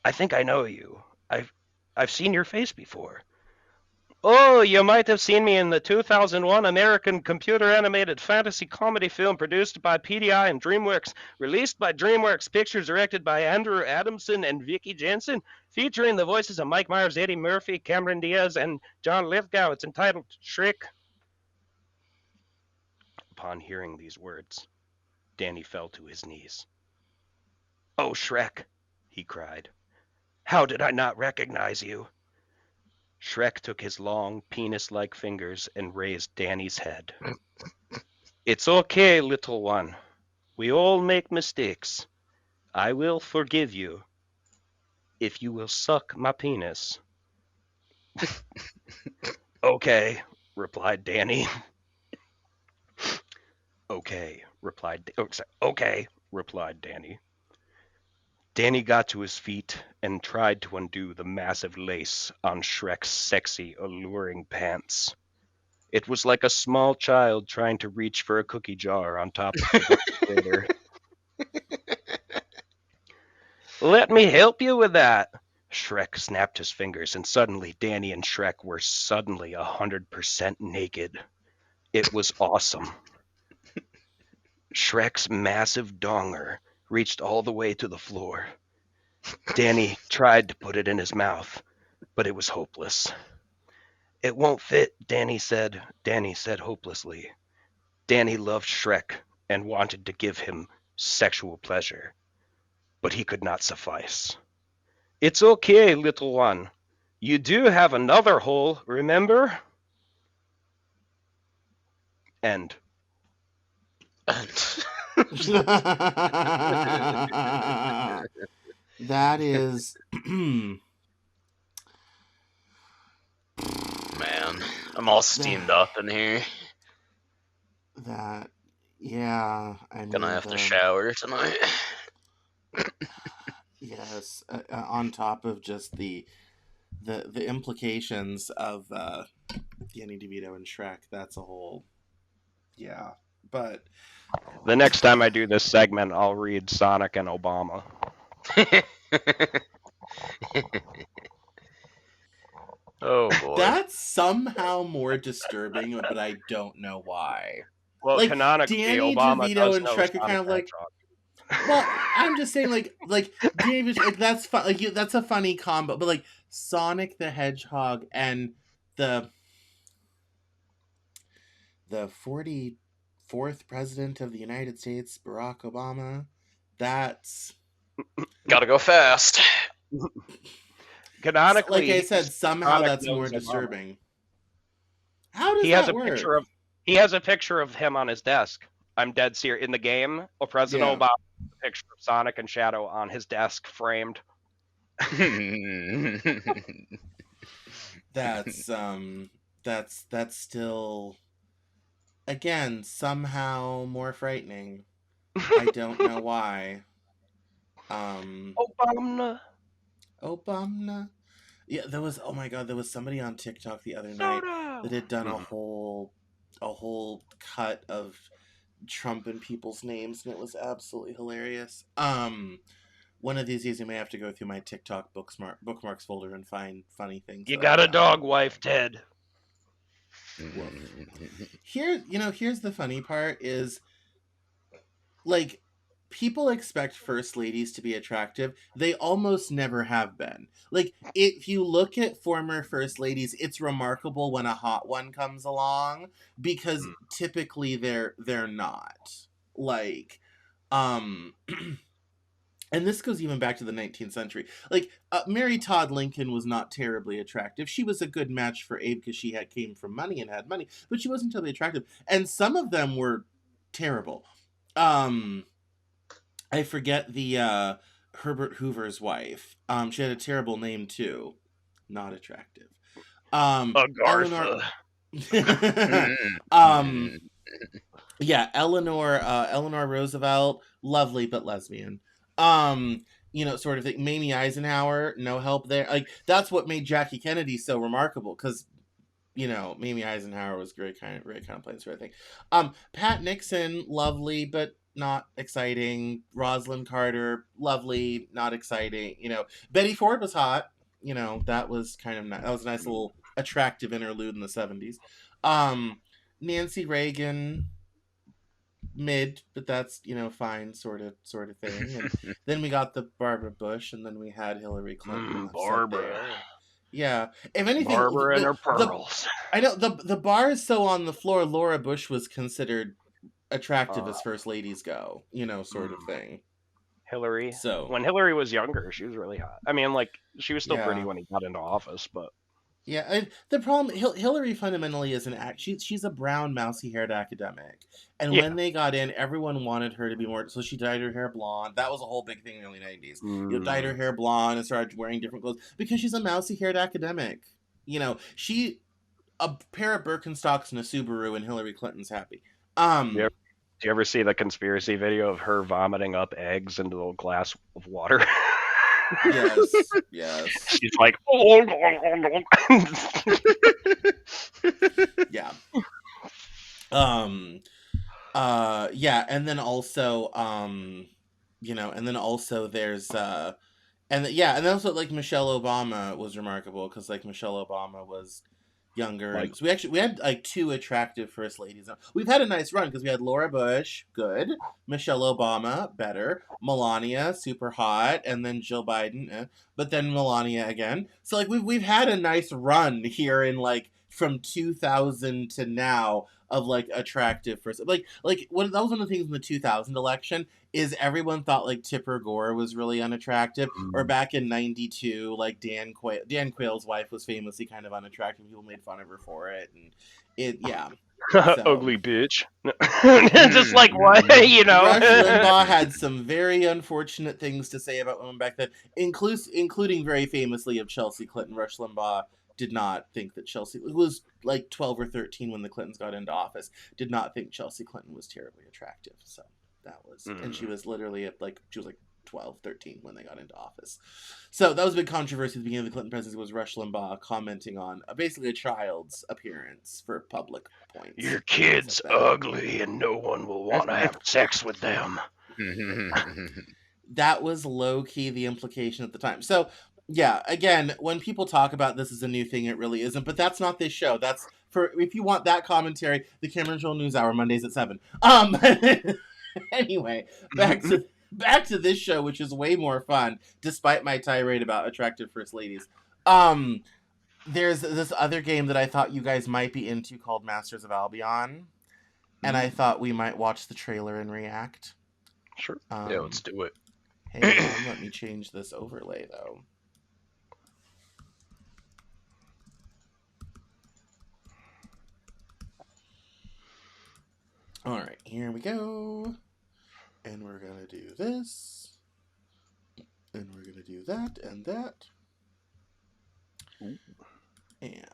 "I think I know you. I've seen your face before. Oh, you might have seen me in the 2001 American computer-animated fantasy comedy film produced by PDI and DreamWorks, released by DreamWorks Pictures, directed by Andrew Adamson and Vicky Jensen, featuring the voices of Mike Myers, Eddie Murphy, Cameron Diaz, and John Lithgow. It's entitled Shrek. Upon hearing these words, Danny fell to his knees. Oh, Shrek, he cried. How did I not recognize you? Shrek took his long, penis-like fingers and raised Danny's head. It's okay, little one. We all make mistakes. I will forgive you if you will suck my penis. Okay, replied Danny. Okay, replied Danny. Danny got to his feet and tried to undo the massive lace on Shrek's sexy, alluring pants. It was like a small child trying to reach for a cookie jar on top of the refrigerator. Let me help you with that. Shrek snapped his fingers, and suddenly Danny and Shrek were suddenly 100% naked. It was awesome. Shrek's massive donger reached all the way to the floor. Danny tried to put it in his mouth, but it was hopeless. It won't fit, Danny said hopelessly. Danny loved Shrek and wanted to give him sexual pleasure, but he could not suffice. It's okay, little one. You do have another hole, remember? End. That is Man, I'm all steamed up in here. that yeah, I mean, Gonna have to shower tonight. Yes, on top of just the implications of Danny DeVito and Shrek, that's a whole yeah. But The next time I do this segment, I'll read Sonic and Obama. Oh boy. that's somehow more disturbing, but I don't know why. Well, Like, canonically, Danny Obama DeVito does and know Shrek are Sonic kind of the like. Hedgehog. Well, I'm just saying, like David, like that's fun. Like that's a funny combo, but like Sonic the Hedgehog and the 44th president of the United States, Barack Obama. That's Gotta go fast. Canonically, like I said, somehow Sonic that's more knows Obama. disturbing. How does He has that a work? picture of him on his desk. I'm dead serious. In the game, President Yeah. Obama has a picture of Sonic and Shadow on his desk, framed. That's still, again, somehow more frightening. I don't know why. Obama. Yeah, there was, oh my god, there was somebody on TikTok the other night that had done a whole cut of Trump and people's names, and it was absolutely hilarious. One of these days you may have to go through my TikTok bookmarks folder and find funny things. You got a dog wife, Ted. Here's the funny part is, like, people expect first ladies to be attractive. They almost never have been. Like, if you look at former first ladies, it's remarkable when a hot one comes along, because typically they're not. Like, and this goes even back to the 19th century. Like, Mary Todd Lincoln was not terribly attractive. She was a good match for Abe because she came from money and had money, but she wasn't terribly attractive. And some of them were terrible. I forget the Herbert Hoover's wife. She had a terrible name too. Not attractive. Agartha. Eleanor Roosevelt, lovely but lesbian. Sort of thing. Mamie Eisenhower, no help there. Like, that's what made Jackie Kennedy so remarkable, because Mamie Eisenhower was very kind of plain sort of thing. Pat Nixon, lovely but not exciting. Rosalind Carter, lovely, not exciting. Betty Ford was hot. you know, that was kind of that was a nice little attractive interlude in the 70s. Nancy Reagan, mid, but that's, you know, fine, sort of thing. And then we got the Barbara Bush, and then we had Hillary Clinton upset Barbara. there. Yeah, if anything, Barbara and her the pearls. I know the bar is so on the floor. Laura Bush was considered attractive as first ladies go, you know, sort of thing. Hillary. So when Hillary was younger, she was really hot. I mean, like, she was still pretty yeah. when he got into office, but Yeah, and the problem, Hillary fundamentally is an act. She's a brown, mousy-haired academic, and yeah. when they got in, everyone wanted her to be more. So she dyed her hair blonde. That was a whole big thing in the early 90s. You know, dyed her hair blonde and started wearing different clothes because she's a mousy-haired academic. You know, a pair of Birkenstocks and a Subaru, and Hillary Clinton's happy. Do you ever see the conspiracy video of her vomiting up eggs into a glass of water? Yes. She's like, yeah. Yeah, and then also, you know, and then also there's, and then also like Michelle Obama was remarkable because like Michelle Obama was younger, like, and so we had like two attractive first ladies. We've had a nice run because we had Laura Bush, good, Michelle Obama, better, Melania, super hot, and then Jill Biden, but then Melania again. So like we've had a nice run here in like from 2000 to now of like attractive first, like that was one of the things in the 2000 election is everyone thought like Tipper Gore was really unattractive, or back in '92, like Dan Quayle's wife was famously kind of unattractive. People made fun of her for it, and so. Ugly bitch. Just like what, you know? Rush Limbaugh had some very unfortunate things to say about women back then, including very famously of Chelsea Clinton. Rush Limbaugh did not think that Chelsea, who was like 12 or 13 when the Clintons got into office, did not think Chelsea Clinton was terribly attractive. So that was, and she was literally she was like 12, 13 when they got into office. So that was a big controversy at the beginning of the Clinton presidency, was Rush Limbaugh commenting on basically a child's appearance for public points. Your kid's ugly and no one will want to have sex with them. That was low-key the implication at the time. So yeah, again, when people talk about this as a new thing, it really isn't. But that's not this show. That's for if you want that commentary, the Cameron Joel News Hour, Mondays at 7. Anyway, back to this show, which is way more fun, despite my tirade about attractive first ladies. There's this other game that I thought you guys might be into called Masters of Albion, and I thought we might watch the trailer and react. Sure. Yeah, let's do it. Hang on, let me change this overlay though. All right, here we go. And we're going to do this. And we're going to do that and that. Ooh. And...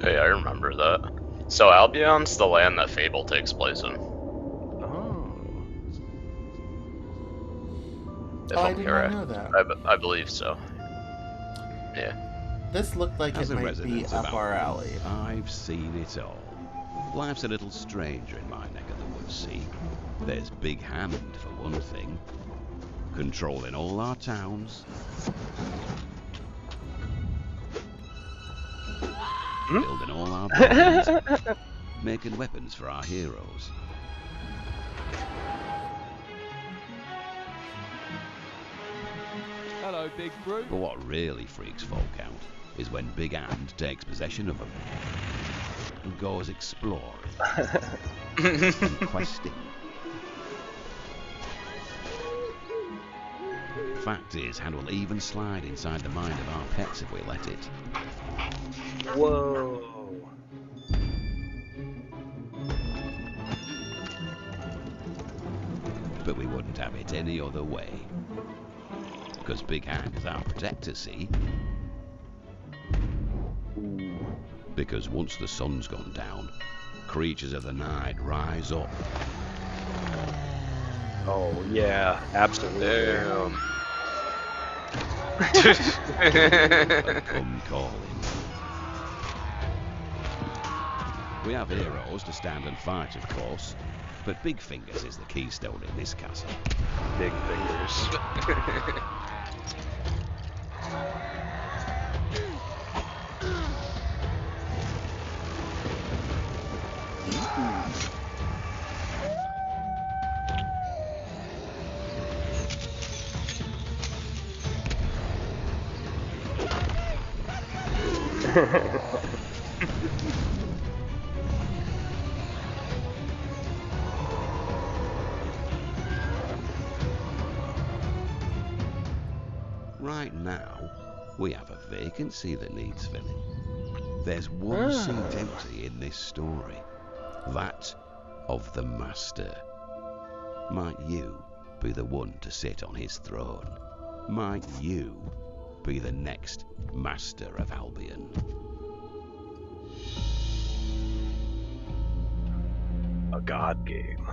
Hey, I remember that. So Albion's the land that Fable takes place in. Oh. If I I'm did correct. not know that. I believe so. Yeah. This looked like As it a might be resident of up our alley. I've seen it all. Life's a little stranger in my neck of the woods, see? There's Big Hand, for one thing. Controlling all our towns. Building all our buildings. Making weapons for our heroes. Hello, Big Brute. But what really freaks folk out is when Big Hand takes possession of them and goes exploring and questing. Fact is, Hand will even slide inside the mind of our pets if we let it. Whoa. But we wouldn't have it any other way. Because Big Hand is our protector, see? Because once the sun's gone down, creatures of the night rise up. Oh, yeah, absolutely. Damn. Come calling. We have heroes to stand and fight, of course, but Big Fingers is the keystone in this castle. Big fingers. Right now, we have a vacancy that needs filling. There's one seat empty in this story. That of the Master. Might you be the one to sit on his throne? Might you be the next Master of Albion? A god game.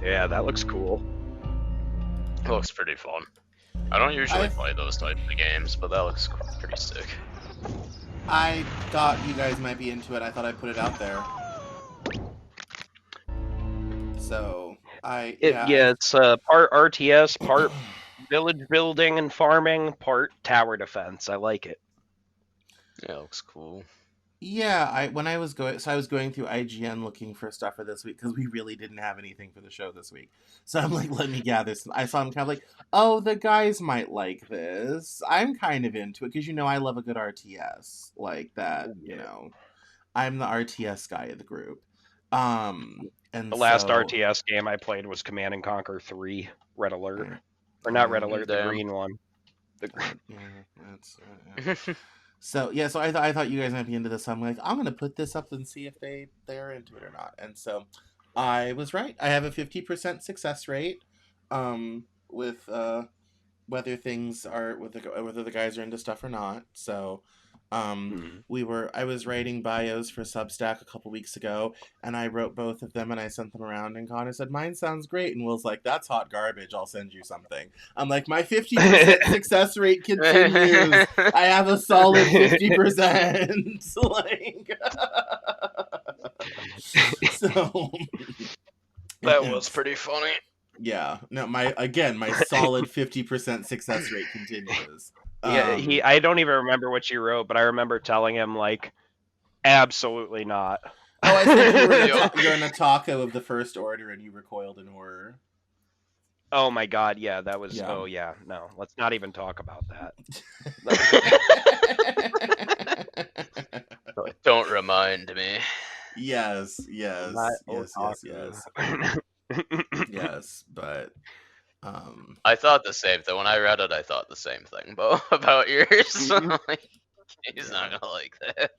Yeah, that looks cool. It looks pretty fun. I don't usually play those types of games, but that looks pretty sick. I thought you guys might be into it. I thought I'd put it out there. So, it's part RTS, part village building and farming, part tower defense. I like it. Yeah, it looks cool. Yeah, I was going through IGN looking for stuff for this week because we really didn't have anything for the show this week. So I'm like, let me gather some. I saw him kind of like, oh, the guys might like this. I'm kind of into it because I love a good RTS like that. I'm the RTS guy of the group. And the last RTS game I played was Command and Conquer 3 Red Alert, or not Red Alert, the green one. So I thought you guys might be into this. So I'm like, I'm gonna put this up and see if they're into it or not. And so I was right. I have a 50% success rate with whether the guys are into stuff or not. So I was writing bios for Substack a couple weeks ago, and I wrote both of them and I sent them around, and Connor said, mine sounds great, and Will's like, that's hot garbage, I'll send you something. I'm like, my 50% success rate continues. I have a solid 50%. Like so that was pretty funny. Yeah. No, my solid 50% success rate continues. Yeah, I don't even remember what you wrote, but I remember telling him, like, absolutely not. Oh, I said you're in a taco of the First Order and you recoiled in horror. Oh my god, yeah, that was... Yeah. Oh, yeah, no, let's not even talk about that. Don't remind me. Yes, but... I thought the same thing. When I read it, I thought the same thing about yours. Like, he's not gonna like that.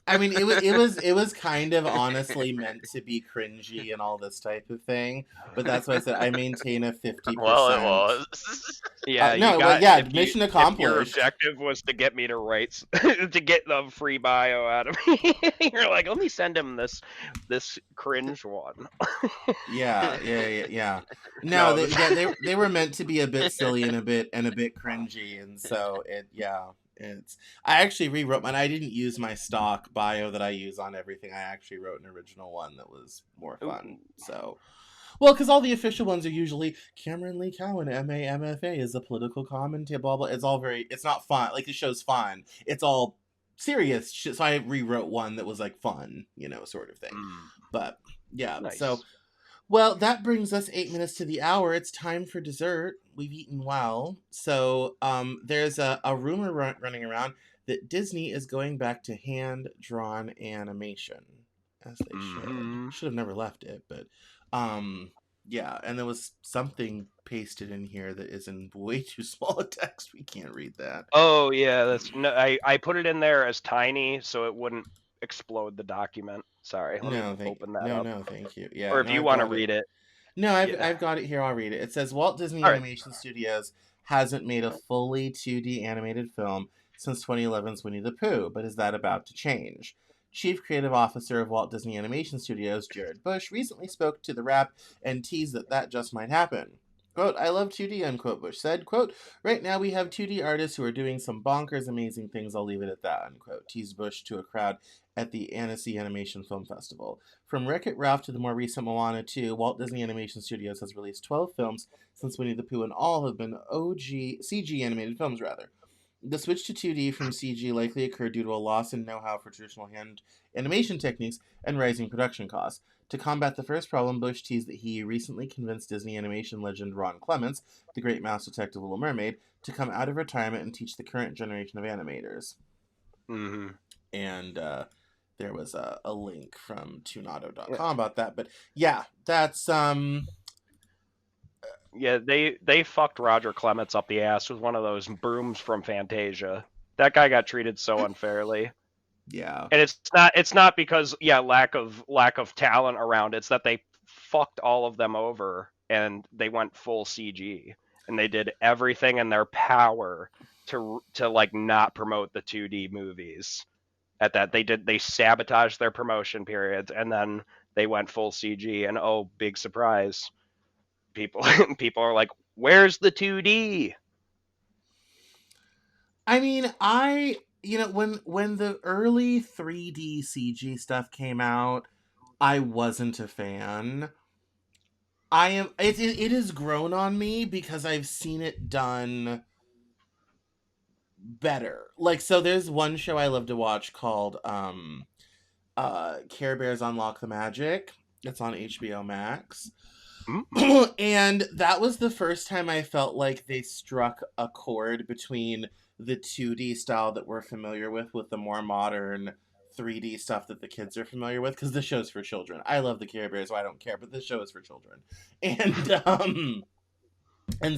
I mean, it was kind of honestly meant to be cringy and all this type of thing, but that's why I said I maintain a 50%. Well, it was. Yeah, mission accomplished. If your objective was to get me to write, to get the free bio out of me, you're like, let me send him this cringe one. Yeah. No, they were meant to be a bit silly and a bit cringy, and so I actually rewrote mine. I didn't use my stock bio that I use on everything. I actually wrote an original one that was more fun. So, well, because all the official ones are usually Cameron Lee Cowan, MA is a political commentator, blah blah. It's not fun. Like the show's fun. It's all serious shit. So I rewrote one that was like fun, sort of thing. But yeah, nice. So. Well, that brings us 8 minutes to the hour. It's time for dessert. We've eaten well. So there's a rumor running around that Disney is going back to hand-drawn animation, as they should. Should have never left it, but yeah. And there was something pasted in here that is in way too small a text. We can't read that. Oh, yeah. I put it in there as tiny so it wouldn't explode the document. Sorry. Open that up. No, thank you. Yeah. Or if you want to read it. No, I've got it here. I'll read it. It says Walt Disney Animation Studios hasn't made a fully 2D animated film since 2011's Winnie the Pooh, but is that about to change? Chief Creative Officer of Walt Disney Animation Studios, Jared Bush, recently spoke to the Wrap and teased that just might happen. Quote, I love 2D, unquote, Bush said. Quote, right now we have 2D artists who are doing some bonkers amazing things, I'll leave it at that, unquote, teased Bush to a crowd at the Annecy Animation Film Festival. From Wreck-It Ralph to the more recent Moana 2, Walt Disney Animation Studios has released 12 films since Winnie the Pooh, and all have been CG animated films, rather. The switch to 2D from CG likely occurred due to a loss in know-how for traditional hand animation techniques and rising production costs. To combat the first problem, Bush teased that he recently convinced Disney animation legend Ron Clements, the great mouse detective Little Mermaid, to come out of retirement and teach the current generation of animators. Mm-hmm. And there was a link from Toonado.com about that. But yeah, that's Yeah, they fucked Roger Clements up the ass with one of those brooms from Fantasia. That guy got treated so unfairly. yeah. And it's not because lack of talent around. It's that they fucked all of them over and they went full CG and they did everything in their power to like not promote the 2D movies. At that they sabotaged their promotion periods and then they went full CG and oh, big surprise. People people are like, "Where's the 2D?" I mean, when the early 3D CG stuff came out, I wasn't a fan. It has grown on me because I've seen it done better. Like, so there's one show I love to watch called Care Bears Unlock the Magic. It's on HBO Max. Mm. And that was the first time I felt like they struck a chord between the 2D style that we're familiar with the more modern 3D stuff that the kids are familiar with, because the show's for children. I love the Care Bears, so I don't care, but this show is for children. And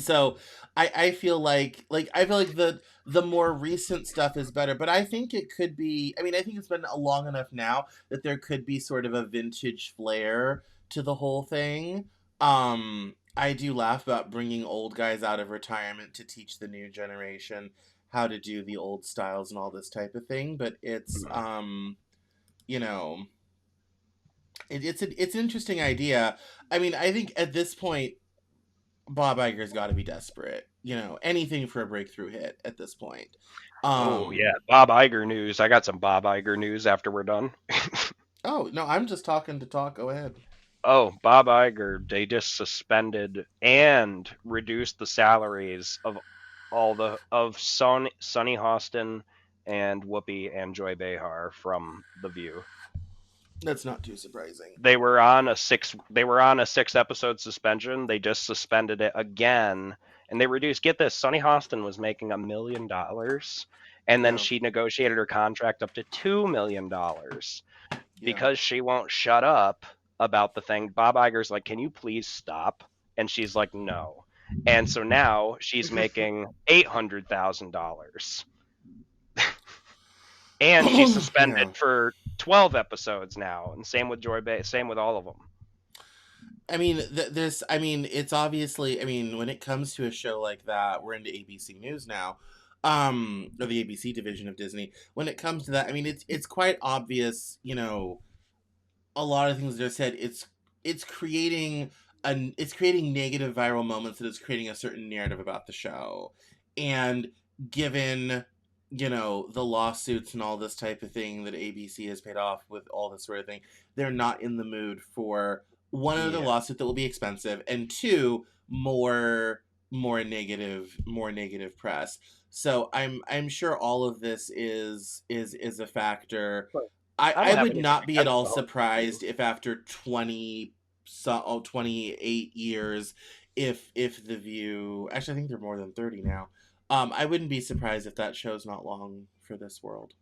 so I feel like the more recent stuff is better, but I think it could be, I mean, I think it's been long enough now that there could be sort of a vintage flair to the whole thing. I do laugh about bringing old guys out of retirement to teach the new generation how to do the old styles and all this type of thing, but it's you know, it's an interesting idea. I mean, I think at this point Bob Iger's got to be desperate. Anything for a breakthrough hit at this point. Oh yeah, Um. Bob Iger news. I got some Bob Iger news after we're done. Oh no, I'm just talking to talk. Go ahead. Oh, Bob Iger, they just suspended and reduced the salaries of Sonny Hostin and Whoopi and Joy Behar from The View. That's not too surprising. They were on a 6 episode suspension. They just suspended it again, and they reduced. Get this: Sonny Hostin was making $1 million, and then Yeah. she negotiated her contract up to $2 million Yeah. because she won't shut up about the thing. Bob Iger's like, "Can you please stop?" And she's like, "No." And so now she's making $800,000, and she's Yeah. suspended for 12 episodes now. And same with same with all of them. I mean, I mean, it's obviously. I mean, when it comes to a show like that, we're into ABC News now, or the ABC division of Disney. When it comes to that, I mean, it's quite obvious. A lot of things that are said, it's creating it's creating negative viral moments, that it's creating a certain narrative about the show. And given the lawsuits and all this type of thing that ABC has paid off with all this sort of thing, they're not in the mood for one, another Yeah. lawsuit that will be expensive, and two, more negative press. So I'm sure all of this is a factor. But I, I I don't have would anything not be at against all the Housekeeping. surprised if after 28 years, if the View, actually I think they're more than 30 now. I wouldn't be surprised if that show's not long for this world. I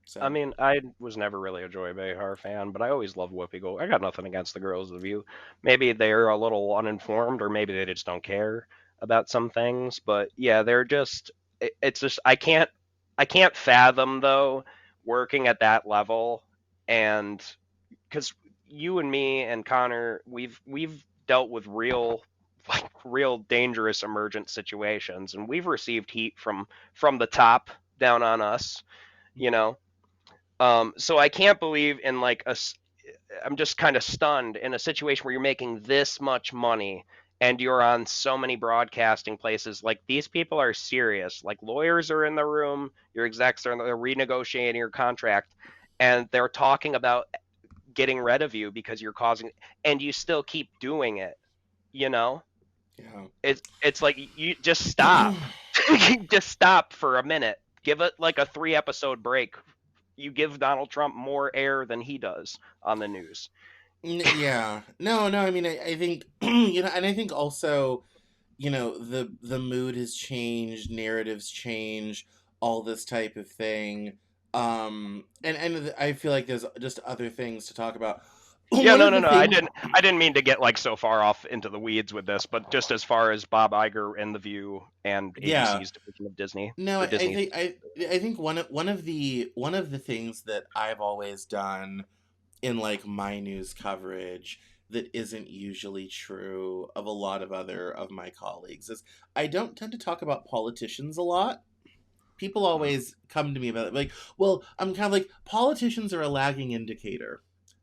So mean, I was never really a Joy Behar fan, but I always loved Whoopi Gold. I got nothing against the girls of the View. Maybe they're a little uninformed, or maybe they just don't care about some things. But yeah, they're just. It's just I can't fathom though working at that level, and because you and me and Connor, we've dealt with real dangerous emergent situations, and we've received heat from the top down on us, you know So I can't believe in like I'm just kind of stunned in a situation where you're making this much money and you're on so many broadcasting places. Like, these people are serious. Like, lawyers are in the room, your execs are they're renegotiating your contract, and they're talking about getting rid of you because you're causing, and you still keep doing it. You know, it's like, you just stop. Just stop for a minute. Give it like a 3-episode break. You give Donald Trump more air than he does on the news. Yeah. No, I mean, I think, and I think also, the mood has changed, narratives change, all this type of thing. And I feel like there's just other things to talk about. Yeah, One no, of no, the no. things, I didn't mean to get like so far off into the weeds with this, but just as far as Bob Iger and The View and yeah. ABC's division of Disney No, or I Disney's. think I think one of the things that I've always done in like my news coverage that isn't usually true of a lot of other of my colleagues is I don't tend to talk about politicians a lot. People always come to me about it like, well, I'm kind of like, politicians are a lagging indicator.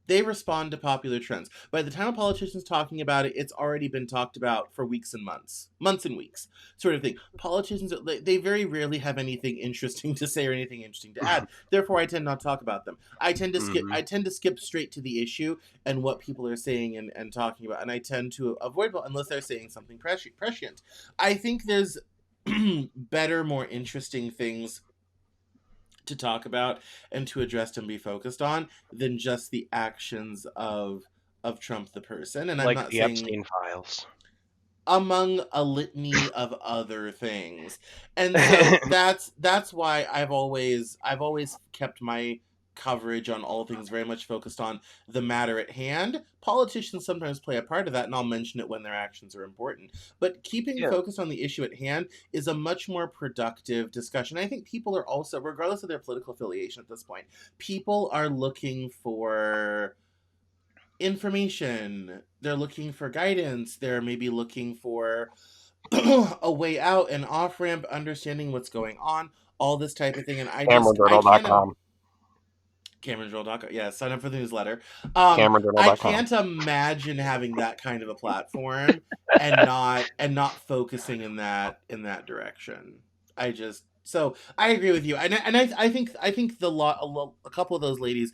They respond to popular trends. By the time a politician's talking about it, it's already been talked about for weeks and months and weeks, sort of thing. Politicians, they very rarely have anything interesting to say or anything interesting to add. Therefore, I tend not to talk about them. I tend to skip. I tend to skip straight to the issue and what people are saying and talking about, and I tend to avoid unless they're saying something prescient. I think there's better, more interesting things to talk about and to address and be focused on than just the actions of Trump the person. And I'm Like not the saying Epstein files. among a litany of other things. And so that's why I've always kept my coverage on all things very much focused on the matter at hand. Politicians sometimes play a part of that, and I'll mention it when their actions are important. But keeping Yeah. focused on the issue at hand is a much more productive discussion. I think people are also, regardless of their political affiliation at this point, people are looking for information. They're looking for guidance. They're maybe looking for a way out, an off ramp, understanding what's going on, all this type of thing. And I can't. CameronJournal.com. CameronJournal.com. Yeah, sign up for the newsletter. I CameronJournal.com. can't imagine having that kind of a platform and not focusing in that direction. I agree with you, and I think a couple of those ladies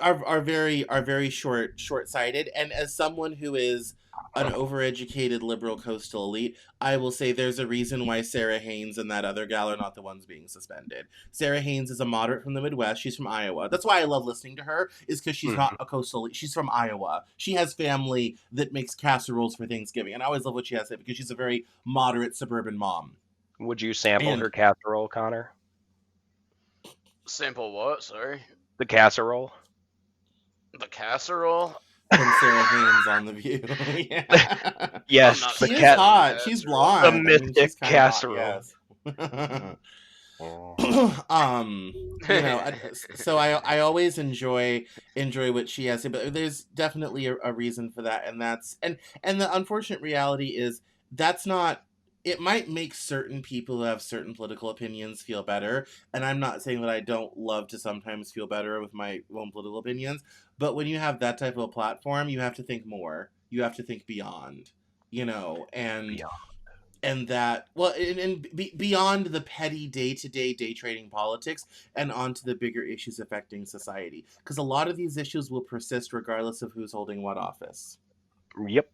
are very short-sighted, and as someone who is an overeducated liberal coastal elite, I will say there's a reason why Sarah Haynes and that other gal are not the ones being suspended. Sarah Haynes is a moderate from the Midwest. She's from Iowa. That's why I love listening to her, is because she's not a coastal elite. She's from Iowa. She has family that makes casseroles for Thanksgiving, and I always love what she has to say because she's a very moderate suburban mom. Would you sample And her casserole, Connor? Sample what? Sorry. The casserole? The casserole? from Sarah Haynes on The View. Yeah. Yes, not the She is cat, hot. She's casserole. the blonde. I mean, mystic she's kind of hot, casserole. yes. Oh. So I always enjoy what she has to say, but there's definitely a reason for that, and the unfortunate reality is that's not. It might make certain people who have certain political opinions feel better, and I'm not saying that I don't love to sometimes feel better with my own political opinions, but when you have that type of a platform, you have to think more. You have to think beyond, and Beyond. that, well, beyond the petty day-to-day day trading politics and onto the bigger issues affecting society, because a lot of these issues will persist regardless of who's holding what office. Yep.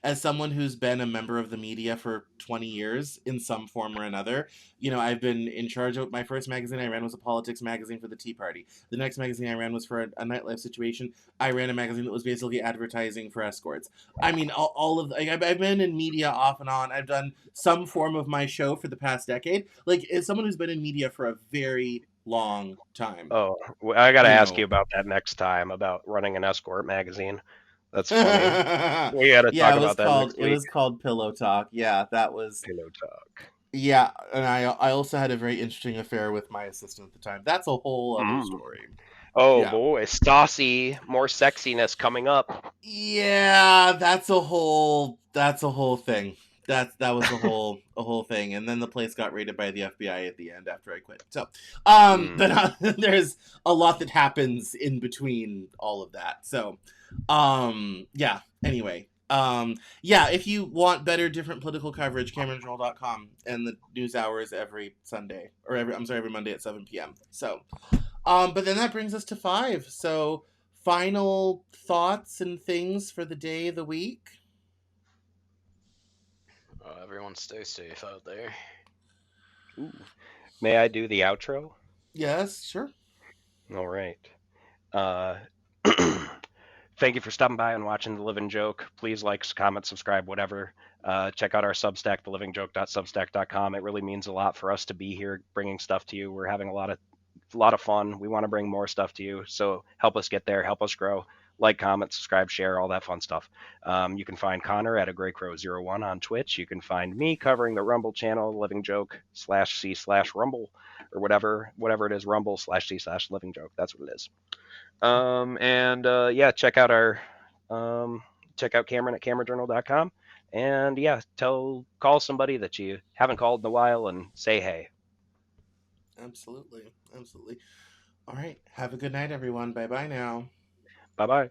As someone who's been a member of the media for 20 years in some form or another, I've been in charge of my first magazine I ran was a politics magazine for the Tea Party. The next magazine I ran was for a nightlife situation. I ran a magazine that was basically advertising for escorts. I mean, all of I've been in media off and on. I've done some form of my show for the past decade. Like, as someone who's been in media for a very long time. Oh, I got to You ask know. you about that next time, about running an escort magazine. That's funny. We got to Yeah, talk about that next it week. was called Pillow Talk. Yeah, that was. Pillow talk. Yeah, and I also had a very interesting affair with my assistant at the time. That's a whole other story. Oh Yeah. boy, Stassi, more sexiness coming up. Yeah, that's a whole thing. that was a whole thing, and then the place got raided by the FBI at the end after I quit. So, but there's a lot that happens in between all of that. So, yeah. Anyway, yeah. If you want better, different political coverage, CameronJournal.com, and the news hours every Sunday or every Monday at 7 p.m. So, but then that brings us to 5. So, final thoughts and things for the day of the week. Everyone stay safe out there. Ooh. May I do the outro? Yes, sure. All right. Thank you for stopping by and watching The Living Joke. Please like, comment, subscribe, whatever. Check out our Substack, thelivingjoke.substack.com. It really means a lot for us to be here bringing stuff to you. We're having a lot of fun. We want to bring more stuff to you. So help us get there. Help us grow. Like, comment, subscribe, share, all that fun stuff. You can find Connor at a GreyCrow01 on Twitch. You can find me covering the Rumble channel, Living Joke /C/Rumble, or whatever it is, Rumble /C/Living Joke. That's what it is. Yeah, check out Cameron at CameronJournal.com. And yeah, call somebody that you haven't called in a while and say hey. Absolutely. All right. Have a good night, everyone. Bye bye now. Bye bye.